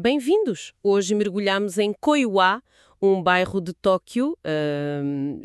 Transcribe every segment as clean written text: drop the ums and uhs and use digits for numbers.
Bem-vindos! Hoje mergulhamos em Koiwa, um bairro de Tóquio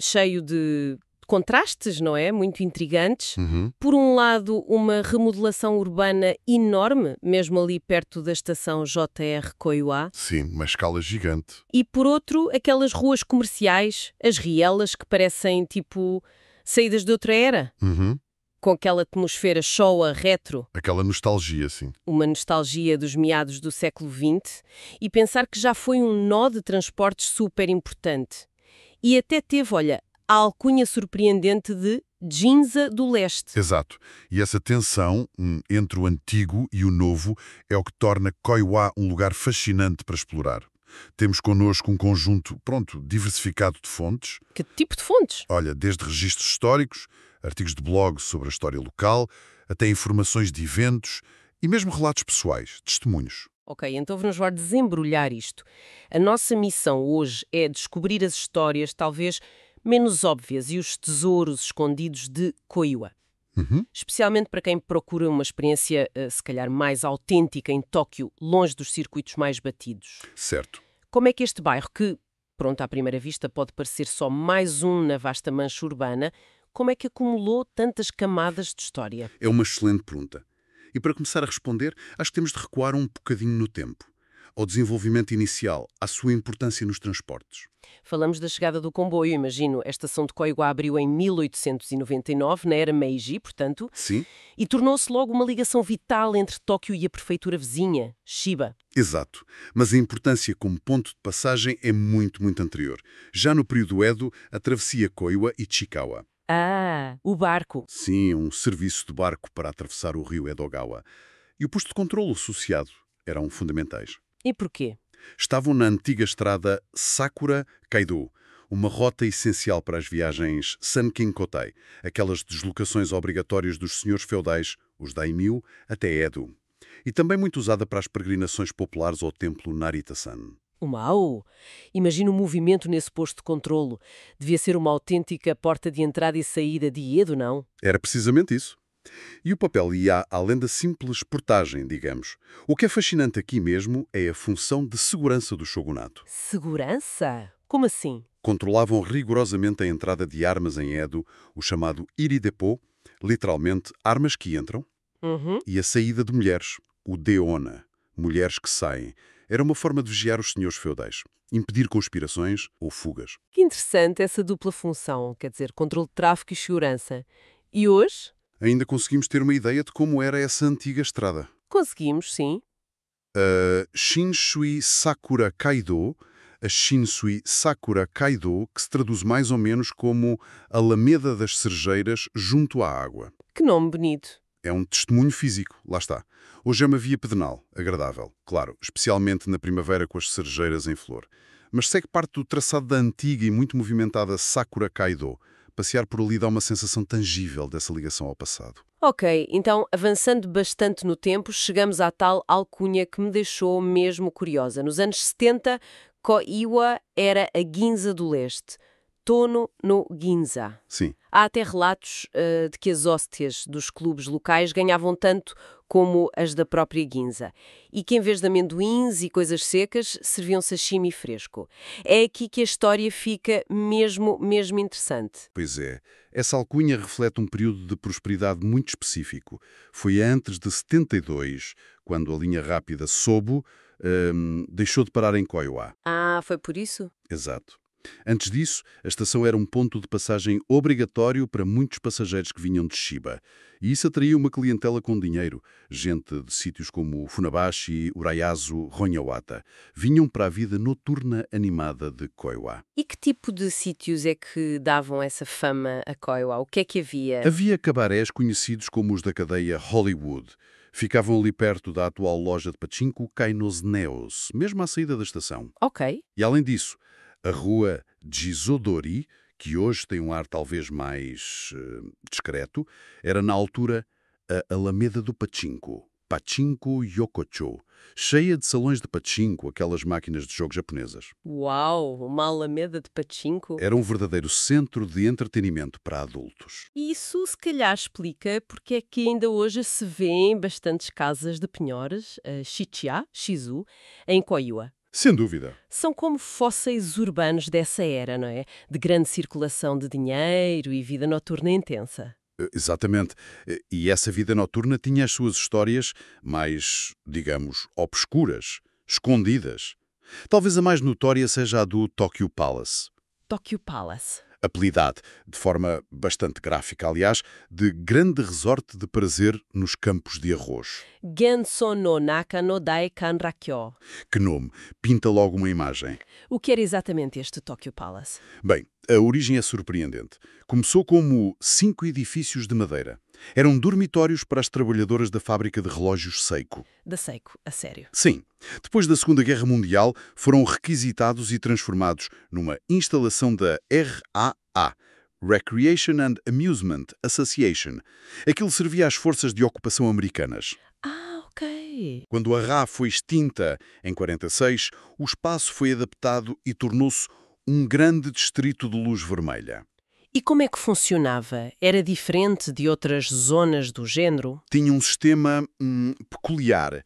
cheio de contrastes, não é? Muito intrigantes. Uhum. Por um lado, uma remodelação urbana enorme, mesmo ali perto da estação JR Koiwa. Sim, uma escala gigante. E por outro, aquelas ruas comerciais, as rielas que parecem tipo saídas de outra era, Uhum. com aquela atmosfera Showa retro. Aquela nostalgia, sim. Uma nostalgia dos meados do século XX, e pensar que já foi um nó de transportes super importante. E até teve, olha, a alcunha surpreendente de Ginza do Leste. Exato. E essa tensão entre o antigo e o novo é o que torna Koiwa um lugar fascinante para explorar. Temos connosco um conjunto, diversificado de fontes. Que tipo de fontes? Olha, desde registros históricos, artigos de blog sobre a história local, até informações de eventos e mesmo relatos pessoais, testemunhos. Ok, então vamos lá desembrulhar isto. A nossa missão hoje é descobrir as histórias talvez menos óbvias e os tesouros escondidos de Koiwa. Uhum. Especialmente para quem procura uma experiência, se calhar, mais autêntica em Tóquio, longe dos circuitos mais batidos. Certo. Como é que este bairro, que, pronto, à primeira vista pode parecer só mais um na vasta mancha urbana, como é que acumulou tantas camadas de história? É uma excelente pergunta. E para começar a responder, acho que temos de recuar um bocadinho no tempo. Ao desenvolvimento inicial, à sua importância nos transportes. Falamos da chegada do comboio, imagino. A estação de Koiwa abriu em 1899, na era Meiji, portanto, Sim, e tornou-se logo uma ligação vital entre Tóquio e a prefeitura vizinha, Shiba. exato. Mas a importância como ponto de passagem é muito, muito anterior. Já no período Edo, a travessia Koiwa e Chikawa. Ah, o barco. Sim, um serviço de barco para atravessar o rio Edogawa. E o posto de controlo associado eram fundamentais. E porquê? Estavam na antiga estrada Sakura-Kaido, uma rota essencial para as viagens Sankin-Kotei, aquelas deslocações obrigatórias dos senhores feudais, os daimyo, até Edo. E também muito usada para as peregrinações populares ao templo Narita-san. Uau! Imagino o movimento nesse posto de controlo. Devia ser uma autêntica porta de entrada e saída de Edo, não? Era precisamente isso. E o papel ia além da simples portagem, digamos. O que é fascinante aqui mesmo é a função de segurança do shogunato. Segurança? Como assim? Controlavam rigorosamente a entrada de armas em Edo, o chamado iridepo, literalmente armas que entram, Uhum. e a saída de mulheres, o deona, mulheres que saem. Era uma forma de vigiar os senhores feudais, impedir conspirações ou fugas. Que interessante essa dupla função, quer dizer, controle de tráfego e segurança. E hoje? Ainda conseguimos ter uma ideia de como era essa antiga estrada. Conseguimos, sim. Shinshui Sakura Kaido, a Shinsui Sakura Kaido, que se traduz mais ou menos como Alameda das Cerejeiras junto à água. Que nome bonito. É um testemunho físico, lá está. Hoje é uma via pedonal, agradável, claro, especialmente na primavera com as cerejeiras em flor. Mas segue parte do traçado da antiga e muito movimentada Sakura Kaido. Passear por ali dá uma sensação tangível dessa ligação ao passado. Ok, então, avançando bastante no tempo, chegamos à tal alcunha que me deixou mesmo curiosa. Nos anos 70, Koiwa era a Ginza do Leste. Tono no Ginza. Sim, Há até relatos de que as hóstias dos clubes locais ganhavam tanto como as da própria Ginza. E que em vez de amendoins e coisas secas, serviam sashimi fresco. É aqui que a história fica mesmo interessante. pois é. Essa alcunha reflete um período de prosperidade muito específico. Foi antes de 72, quando a linha rápida Sobu deixou de parar em Koiwa. Ah, foi por isso? Exato. Antes disso, a estação era um ponto de passagem obrigatório para muitos passageiros que vinham de Shiba. E isso atraía uma clientela com dinheiro, gente de sítios como Funabashi, Urayasu, Ronhawata. Vinham para a vida noturna animada de Koiwa. E que tipo de sítios é que davam essa fama a Koiwa? O que é que havia? Havia cabarés conhecidos como os da cadeia Hollywood. Ficavam ali perto da atual loja de pachinko Kainos Neos, mesmo à saída da estação. Ok. E além disso, a rua Jizodori, que hoje tem um ar talvez mais discreto, era na altura a Alameda do Pachinko. Pachinko Yokocho, cheia de salões de pachinko, aquelas máquinas de jogo japonesas. Uau, uma alameda de pachinko. Era um verdadeiro centro de entretenimento para adultos. E isso se calhar explica porque é que ainda hoje se vê em bastantes casas de penhores, Shichiya, Shizu, em Koiwa. Sem dúvida. São como fósseis urbanos dessa era, não é? De grande circulação de dinheiro e vida noturna intensa. Exatamente. E essa vida noturna tinha as suas histórias mais, digamos, obscuras, escondidas. Talvez a mais notória seja a do Tokyo Palace. Tokyo Palace. Apelidado, de forma bastante gráfica, aliás, de grande resorte de prazer nos campos de arroz. Genso no Naka no Dai Kanrakyo. Que nome? Pinta logo uma imagem. O que era exatamente este Tokyo Palace? Bem, a origem é surpreendente. Começou como 5 edifícios de madeira. Eram dormitórios para as trabalhadoras da fábrica de relógios Seiko. Da Seiko, a sério. Sim. Depois da Segunda Guerra Mundial, foram requisitados e transformados numa instalação da RAA, Recreation and Amusement Association. Aquilo servia às forças de ocupação americanas. Ah, ok. Quando a RAA foi extinta, em 46, o espaço foi adaptado e tornou-se um grande distrito de luz vermelha. E como é que funcionava? Era diferente de outras zonas do género? Tinha um sistema peculiar.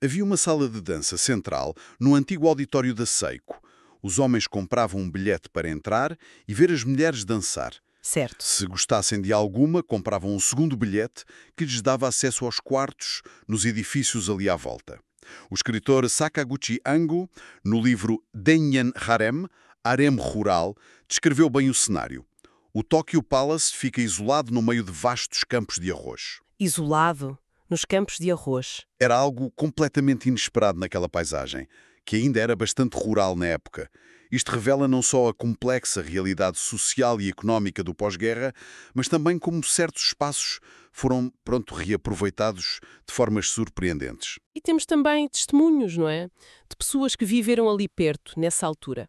Havia uma sala de dança central no antigo auditório da Seiko. Os homens compravam um bilhete para entrar e ver as mulheres dançar. Certo. Se gostassem de alguma, compravam um segundo bilhete que lhes dava acesso aos quartos nos edifícios ali à volta. O escritor Sakaguchi Ango, no livro Denyan Harem, Harem Rural, descreveu bem o cenário. O Tokyo Palace fica isolado no meio de vastos campos de arroz. Isolado, nos campos de arroz. Era algo completamente inesperado naquela paisagem, que ainda era bastante rural na época. Isto revela não só a complexa realidade social e económica do pós-guerra, mas também como certos espaços foram, reaproveitados de formas surpreendentes. E temos também testemunhos, não é? De pessoas que viveram ali perto, nessa altura.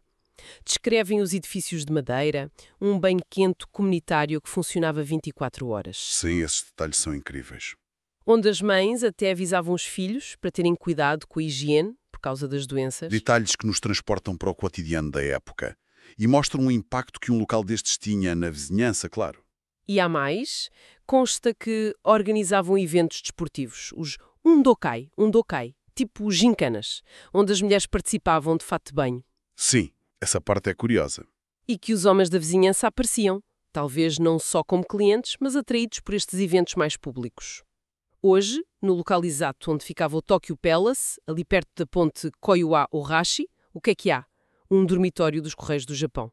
Descrevem os edifícios de madeira, um banho quente comunitário que funcionava 24 horas. Sim, esses detalhes são incríveis. Onde as mães até avisavam os filhos para terem cuidado com a higiene, por causa das doenças. Detalhes que nos transportam para o cotidiano da época e mostram o impacto que um local destes tinha na vizinhança, claro. E há mais, consta que organizavam eventos desportivos, os undokai, tipo gincanas, onde as mulheres participavam de fato de banho. Sim, essa parte é curiosa. E que os homens da vizinhança apareciam, talvez não só como clientes, mas atraídos por estes eventos mais públicos. Hoje, no local exato onde ficava o Tokyo Palace, ali perto da ponte Koiwa-Ohashi, o que há? Um dormitório dos Correios do Japão.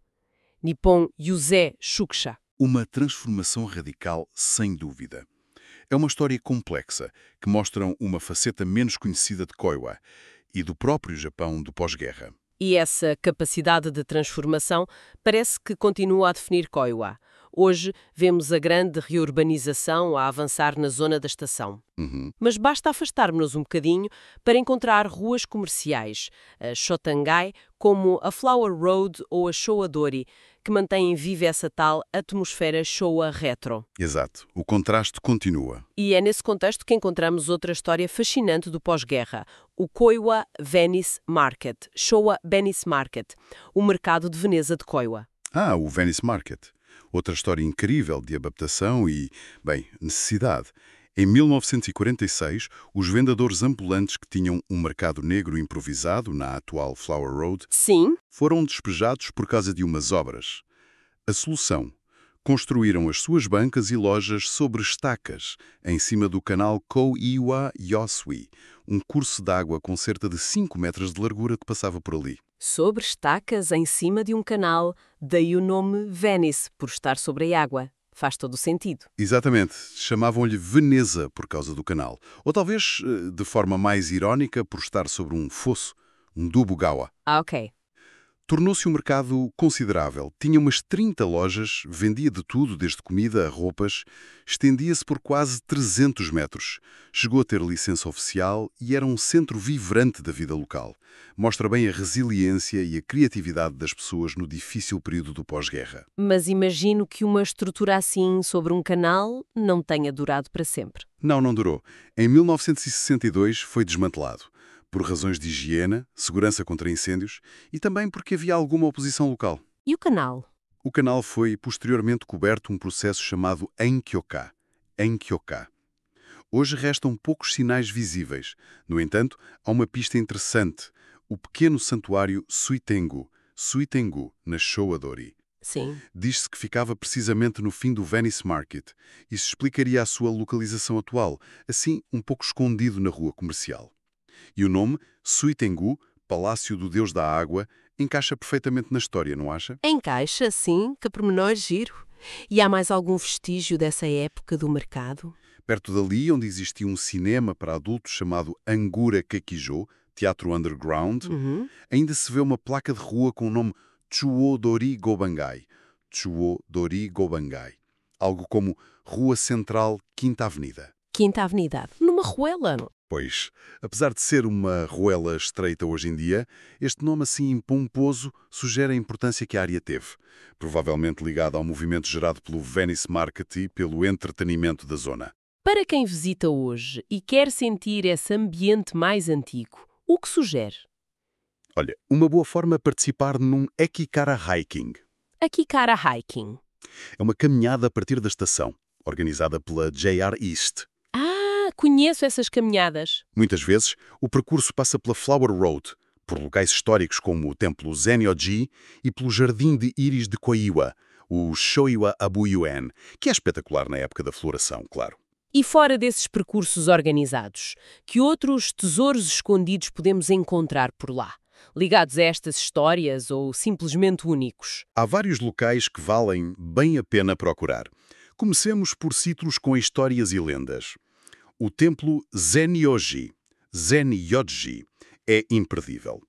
Nippon Yuzei Shukusha. Uma transformação radical, sem dúvida. É uma história complexa, que mostra uma faceta menos conhecida de Koiwa e do próprio Japão do pós-guerra. E essa capacidade de transformação parece que continua a definir Koiwa. Hoje vemos a grande reurbanização a avançar na zona da estação. Mas basta afastarmos-nos um bocadinho para encontrar ruas comerciais, a Shotangai, como a Flower Road ou a Showa-dori, que mantêm viva essa tal atmosfera Showa retro. Exato. O contraste continua. E é nesse contexto que encontramos outra história fascinante do pós-guerra, o Koiwa Venice Market, Showa Venice Market, o mercado de Veneza de Koiwa. Ah, o Venice Market. Outra história incrível de adaptação e, necessidade. Em 1946, os vendedores ambulantes que tinham um mercado negro improvisado na atual Flower Road Sim. foram despejados por causa de umas obras. A solução? Construíram as suas bancas e lojas sobre estacas, em cima do canal Koiwa-Yosui, um curso d'água com cerca de 5 metros de largura que passava por ali. Sobre estacas em cima de um canal, daí o nome Venice, por estar sobre a água. Faz todo o sentido. Exatamente. Chamavam-lhe Veneza por causa do canal. Ou talvez, de forma mais irónica, por estar sobre um fosso, um dubugawa. Ah, ok. Tornou-se um mercado considerável. Tinha umas 30 lojas, vendia de tudo, desde comida a roupas, estendia-se por quase 300 metros. Chegou a ter licença oficial e era um centro vibrante da vida local. Mostra bem a resiliência e a criatividade das pessoas no difícil período do pós-guerra. Mas imagino que uma estrutura assim sobre um canal não tenha durado para sempre. Não durou. Em 1962 foi desmantelado, por razões de higiene, segurança contra incêndios e também porque havia alguma oposição local. E o canal? O canal foi posteriormente coberto um processo chamado Enkyoka. Enkyoka. Hoje restam poucos sinais visíveis. No entanto, há uma pista interessante. O pequeno santuário Suitengu, na Showadori. Sim. Diz-se que ficava precisamente no fim do Venice Market. Isso explicaria a sua localização atual, assim um pouco escondido na rua comercial. E o nome, Suitengu, Palácio do Deus da Água, encaixa perfeitamente na história, não acha? Encaixa, sim, que pormenor giro. E há mais algum vestígio dessa época do mercado? Perto dali, onde existia um cinema para adultos chamado Angura Kekijo, Teatro Underground, ainda se vê uma placa de rua com o nome Chuodori Gobangai. Chuodori Gobangai. Algo como Rua Central, Quinta Avenida. Quinta Avenida. Numa ruela. Pois, apesar de ser uma ruela estreita hoje em dia, este nome assim pomposo sugere a importância que a área teve, provavelmente ligado ao movimento gerado pelo Venice Market e pelo entretenimento da zona. Para quem visita hoje e quer sentir esse ambiente mais antigo, o que sugere? Olha, uma boa forma é participar num Ekikara Hiking. Akikara Hiking. É uma caminhada a partir da estação, organizada pela JR East. Ah, conheço essas caminhadas. Muitas vezes, o percurso passa pela Flower Road, por locais históricos como o Templo Zenyoji e pelo Jardim de Íris de Koiwa, o Shoiwa Abuyuan, que é espetacular na época da floração, claro. E fora desses percursos organizados, que outros tesouros escondidos podemos encontrar por lá, ligados a estas histórias ou simplesmente únicos? Há vários locais que valem bem a pena procurar. Comecemos por sítios com histórias e lendas. O templo Zenyoji, é imperdível.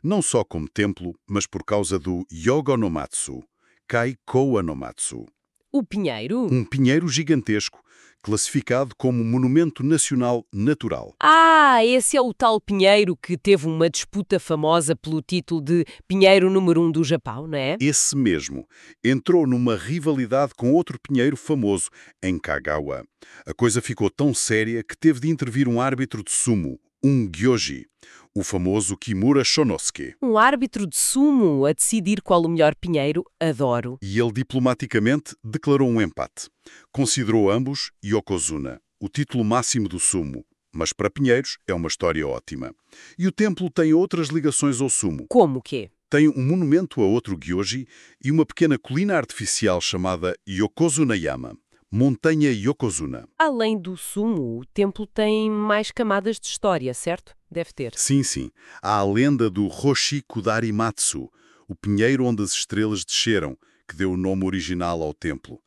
Não só como templo, mas por causa do Yogo no Matsu, Kai Koa no Matsu. O Pinheiro? Um pinheiro gigantesco, classificado como Monumento Nacional Natural. Ah, esse é o tal Pinheiro que teve uma disputa famosa pelo título de Pinheiro número 1 do Japão, não é? Esse mesmo. Entrou numa rivalidade com outro pinheiro famoso, em Kagawa. A coisa ficou tão séria que teve de intervir um árbitro de sumo, um gyoji, o famoso Kimura Shonosuke. Um árbitro de sumo a decidir qual o melhor pinheiro, adoro. E ele diplomaticamente declarou um empate. Considerou ambos yokozuna, o título máximo do sumo. Mas para pinheiros é uma história ótima. E o templo tem outras ligações ao sumo. Como que? Tem um monumento a outro gyoji e uma pequena colina artificial chamada Yokozuna-yama, Montanha Yokozuna. Além do sumo, o templo tem mais camadas de história, certo? Deve ter. Sim. Há a lenda do Roshi Kudari Matsu, o pinheiro onde as estrelas desceram, que deu o nome original ao templo.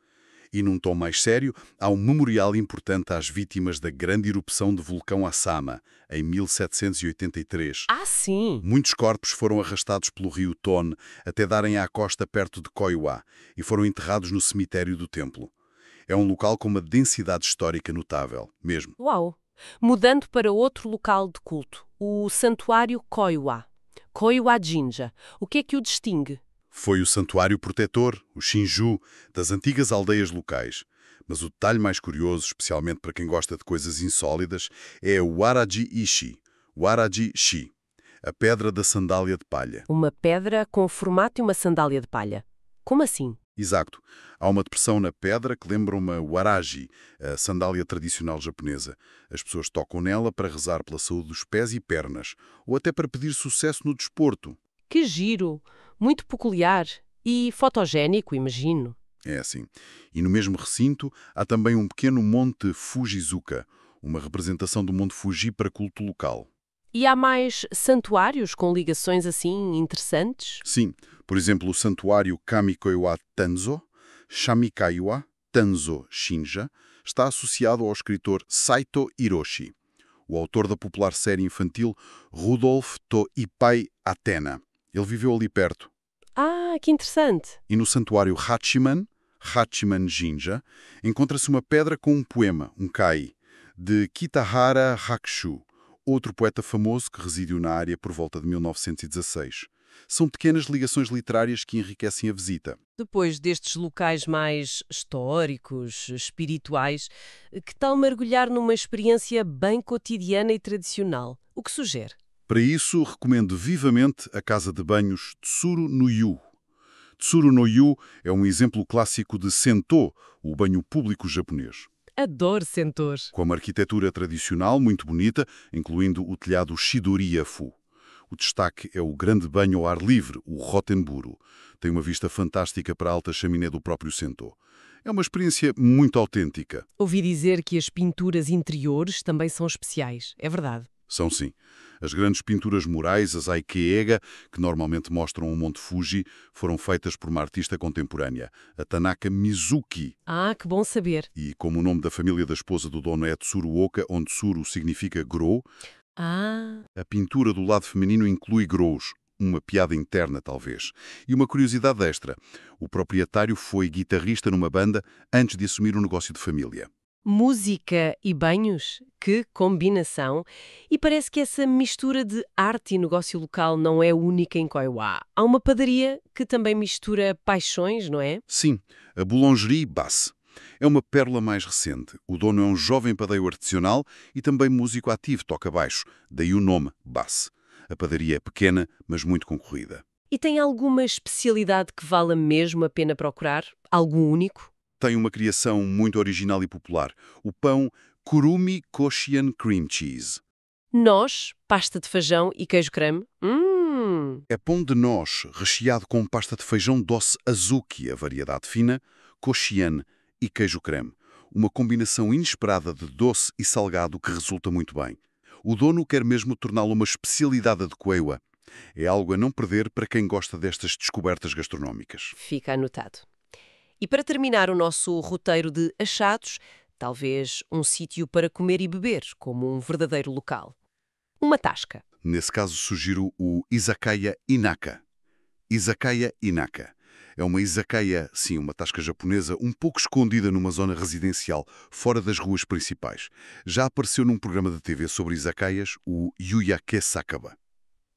E num tom mais sério, há um memorial importante às vítimas da grande erupção do vulcão Asama, em 1783. Ah, sim! Muitos corpos foram arrastados pelo rio Tone até darem à costa perto de Koiwa e foram enterrados no cemitério do templo. É um local com uma densidade histórica notável, mesmo. Uau! Mudando para outro local de culto, o Santuário Koiwa. Koiwa Jinja. O que é que o distingue? Foi o santuário protetor, o Shinju, das antigas aldeias locais. Mas o detalhe mais curioso, especialmente para quem gosta de coisas insólidas, é o Waraji-ishi, Waraji-shi, a pedra da sandália de palha. Uma pedra com formato de uma sandália de palha. Como assim? Exato. Há uma depressão na pedra que lembra uma waraji, a sandália tradicional japonesa. As pessoas tocam nela para rezar pela saúde dos pés e pernas, ou até para pedir sucesso no desporto. Que giro! Muito peculiar e fotogénico, imagino. É assim. E no mesmo recinto há também um pequeno monte Fujizuka, uma representação do Monte Fuji para culto local. E há mais santuários com ligações assim interessantes? Sim, por exemplo, o santuário Kamikoiwa Tanzo, Shamikaiwa Tanzo Shinja, está associado ao escritor Saito Hiroshi, o autor da popular série infantil Rudolph to Ippai Athena. Ele viveu ali perto. Ah, que interessante! E no santuário Hachiman Jinja, encontra-se uma pedra com um poema, um kai, de Kitahara Hakushu, outro poeta famoso que residiu na área por volta de 1916. São pequenas ligações literárias que enriquecem a visita. Depois destes locais mais históricos, espirituais, que tal mergulhar numa experiência bem cotidiana e tradicional? O que sugere? Para isso, recomendo vivamente a casa de banhos Tsuru no Yu. Tsuru no Yu é um exemplo clássico de Sento, o banho público japonês. Adoro Centaur. Com uma arquitetura tradicional muito bonita, incluindo o telhado Shidori-yafu. O destaque é o grande banho ao ar livre, o Rotenburo. Tem uma vista fantástica para a alta chaminé do próprio Sento. É uma experiência muito autêntica. Ouvi dizer que as pinturas interiores também são especiais. É verdade. São sim. As grandes pinturas murais, as Aikeega, que normalmente mostram o Monte Fuji, foram feitas por uma artista contemporânea, a Tanaka Mizuki. Ah, que bom saber. E como o nome da família da esposa do dono é Tsuruoka, onde Tsuru significa grou, Ah, a pintura do lado feminino inclui grous. Uma piada interna, talvez. E uma curiosidade extra. O proprietário foi guitarrista numa banda antes de assumir um negócio de família. música e banhos? Que combinação! E parece que essa mistura de arte e negócio local não é única em Koiwa. Há uma padaria que também mistura paixões, não é? Sim, a Boulangerie Basse. É uma pérola mais recente. O dono é um jovem padeiro artesanal e também músico ativo, toca baixo. Daí o nome, Basse. A padaria é pequena, mas muito concorrida. E tem alguma especialidade que vala mesmo a pena procurar? Algo único? Tem uma criação muito original e popular. O pão Kurumi Koshian Cream Cheese. Nós, pasta de feijão e queijo creme? É pão de nós recheado com pasta de feijão doce azuki, a variedade fina, Koshian e queijo creme. Uma combinação inesperada de doce e salgado que resulta muito bem. O dono quer mesmo torná-lo uma especialidade de Koiwa. É algo a não perder para quem gosta destas descobertas gastronómicas. Fica anotado. E para terminar o nosso roteiro de achados, talvez um sítio para comer e beber, como um verdadeiro local. Uma tasca. Nesse caso, sugiro o Izakaya Inaka. Izakaya Inaka. É uma izakaya, sim, uma tasca japonesa, um pouco escondida numa zona residencial, fora das ruas principais. Já apareceu num programa de TV sobre izakayas, o Yuyake Sakaba.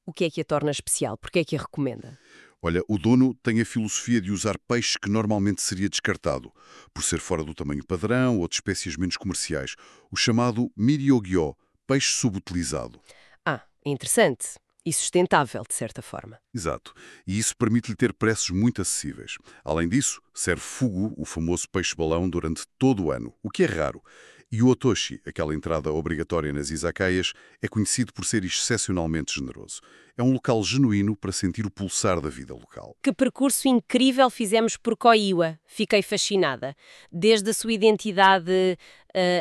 O que é que a torna especial? Por que é que a recomenda? Olha, o dono tem a filosofia de usar peixe que normalmente seria descartado, por ser fora do tamanho padrão ou de espécies menos comerciais, o chamado miryogyo, peixe subutilizado. Ah, interessante. E sustentável, de certa forma. Exato. E isso permite-lhe ter preços muito acessíveis. Além disso, serve fugu, o famoso peixe-balão, durante todo o ano, o que é raro. E o otoshi, aquela entrada obrigatória nas izakayas, é conhecido por ser excepcionalmente generoso. É um local genuíno para sentir o pulsar da vida local. Que percurso incrível fizemos por Koiwa. Fiquei fascinada. Desde a sua identidade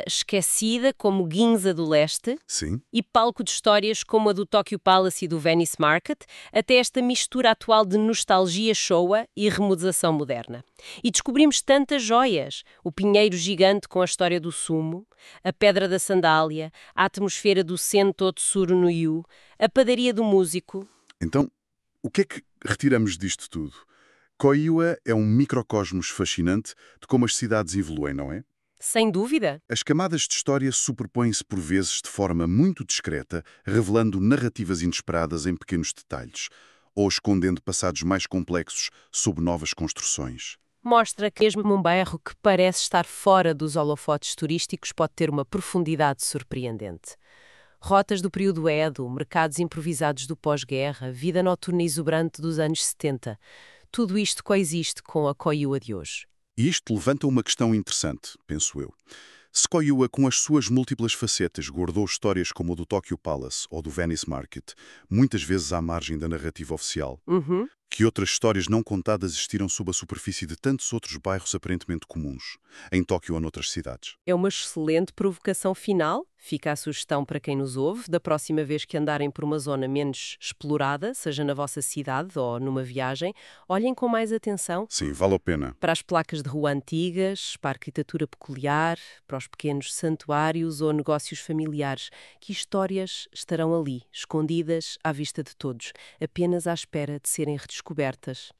esquecida, como Ginza do Leste, Sim, e palco de histórias como a do Tokyo Palace e do Venice Market, até esta mistura atual de nostalgia Showa e remodelação moderna. E descobrimos tantas joias. O pinheiro gigante com a história do sumo, a pedra da sandália, a atmosfera do Sento Tsuru no Yu, a padaria do músico. então, o que é que retiramos disto tudo? Koiwa é um microcosmos fascinante de como as cidades evoluem, não é? Sem dúvida. As camadas de história superpõem-se por vezes de forma muito discreta, revelando narrativas inesperadas em pequenos detalhes, ou escondendo passados mais complexos sob novas construções. Mostra que mesmo um bairro que parece estar fora dos holofotes turísticos pode ter uma profundidade surpreendente. Rotas do período Edo, mercados improvisados do pós-guerra, vida noturna exuberante dos anos 70. Tudo isto coexiste com a Koiwa de hoje. E isto levanta uma questão interessante, penso eu. Se Koiwa, com as suas múltiplas facetas, guardou histórias como a do Tokyo Palace ou do Venice Market, muitas vezes à margem da narrativa oficial, que outras histórias não contadas existiram sob a superfície de tantos outros bairros aparentemente comuns, em Tóquio ou noutras cidades. É uma excelente provocação final. Fica a sugestão para quem nos ouve, da próxima vez que andarem por uma zona menos explorada, seja na vossa cidade ou numa viagem, olhem com mais atenção Sim, vale a pena. para as placas de rua antigas, para a arquitetura peculiar, para os pequenos santuários ou negócios familiares, que histórias estarão ali, escondidas à vista de todos, apenas à espera de serem redescobertas.